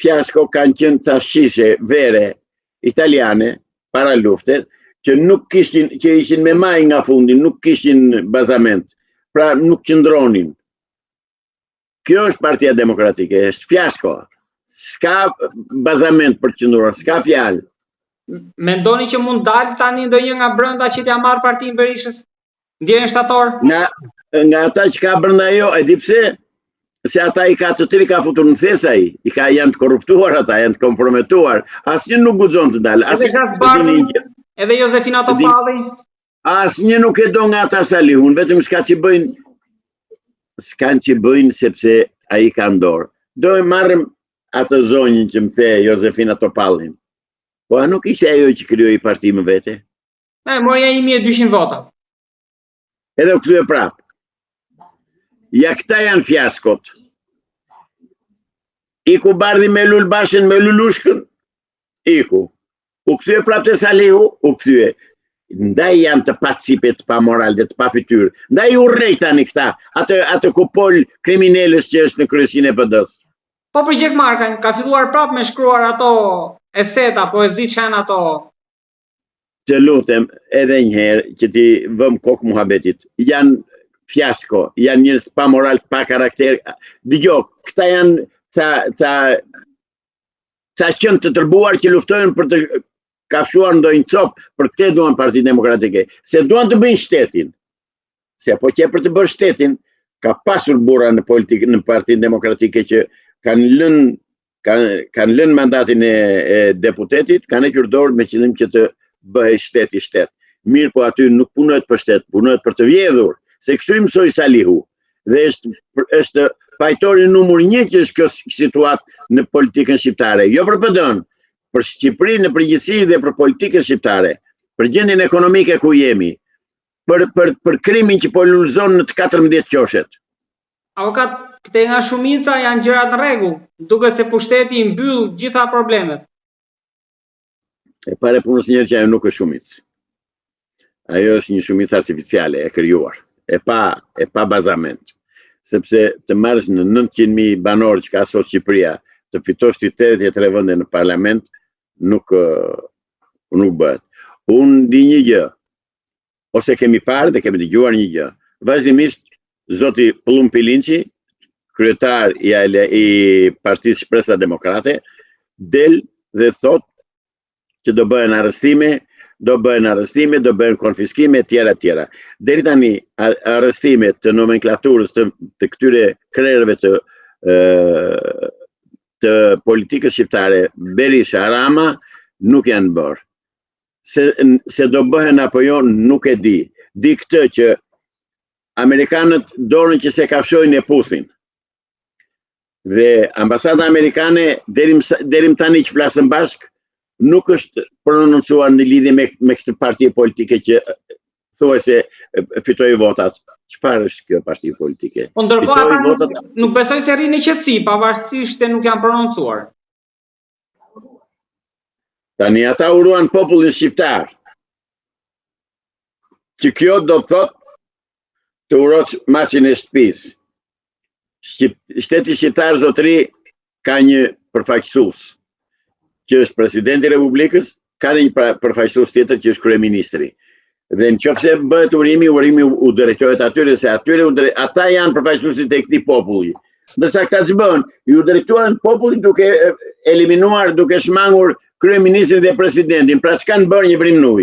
fiasko kanë qenë ca shishe vere italiane para luftet, që që ishin me maj nga fundi, nuk kishin bazament, pra nuk qëndronin. Kjo është Partia Demokratike, është fiasko. S'ka bazament për të qëndruar, s'ka fjalë. Mendoni që mund dalë tani ndonjë nga brenda që t'ja marrë Partinë Berishës ndjenjën shtator? Nga ata që ka brenda jo, e di pse? Se ata i ka të tëri ka futur në thesë ai, janë të korruptuar ata, janë të komprometuar, asnjë nuk guxon të dalë. Edhe Josefina Topalli? Asnjë nuk e do nga ata Salihun, vetëm s'kan që bëjnë sepse ai ka dorë. Do e marrëm atë zonjën që më the Josefina Topallin. Po a nuk ishte ajo që krijoi parti më vete? Morja 1200 vota. Edhe u kthye prapë. Ja këta janë fiaskot. Iku bardhi me Lulbashën, me Lulushkën, iku. U kthye prapë te Salihu, u kthye. Ndaj janë të pacipe, të pa moral dhe të pa fytyrë. Ndaj u rrej tani këta, atë kupol kriminelës që është në kryesinë e PD-s. Po për Gjekmarkën, ka filluar prapë me shkruar ato eseta, poezi që janë ato. Të lutem edhe njëherë që ti vëm kokë muhabetit. Janë fiasko, janë njërës pa moral, pa karakter. Dëgjoj, këta janë ca qënë të tërbuar që luftojnë për të kafshuar ndonjë copë, për këtë duan Partinë Demokratike, se duan të bëjnë shtetin. Se po që për të bërë shtetin, ka pasur burra në politikë, në Partinë Demokratike që kanë lënë mandatin e deputetit, kanë hequr dorë me qëllim që të bëhej shteti shtet. Mirë, po aty nuk punohet për shtet, punohet për të vjedhur, se kështu i mësoi Salihu. Dhe është fajtori numër 1 që është kjo situatë në politikën shqiptare, jo për PD-n, për Shqipërinë në përgjithësi dhe për politikën shqiptare, për gjendjen ekonomike ku jemi, për krimin që po lulëzon në të 14 qoshet. Avokat, këte nga shumica janë gjëra të rregull, duket se pushteti i mbyll gjitha problemet. E pare punës njerë që ajo nuk është shumicë. Ajo është një shumicë artificiale, e krijuar, e pa bazament. Sepse të marrësh në 900.000 banorë që ka sot Shqipëria, të fitosh të 83 vende në parlament, nuk bëhet. Unë di një gjë, ose kemi parë dhe kemi dëgjuar një gjë. Vazhdimisht, zoti Plumë Pilinçi, kryetar i Partisë Shpresa Demokrate, del dhe thot që do bëhen arrestime, do bëhen konfiskime, tjera. Deri tani, arrestime të nomenklaturës të këtyre krerëve të politikës shqiptare, Berisha, Rama, nuk janë bërë. Se do bëhen apo jo, nuk e di. Di këtë që Amerikanët dorën që se kafshojnë e puthin. Dhe ambasada amerikane, derim tani që flasën bashk, nuk është prononcuar në lidhje me këtë parti politike që thuaj se fitoi votat. Çfarë është kjo parti politike? Po ndërkohë ata nuk besoj se rrinë në qetësi, pavarësisht se nuk janë prononcuar. Tani ata uruan popullin shqiptar. Që kjo do të thotë të urosh maçin e shtëpisë. Shteti shqiptar zotëri ka një përfaqësues, që është presidenti i Republikës, ka një përfaqësues tjetër që është kryeministri. Dhe në qoftë se bëhet urimi u drejtohet atyre, se ata janë përfaqësuesit e këtij populli. Ndërsa këta ç'bën, ju drejtohen popullit duke eliminuar, duke shmangur kryeministrin dhe presidentin. Pra ç'kanë bërë një vrim nuj.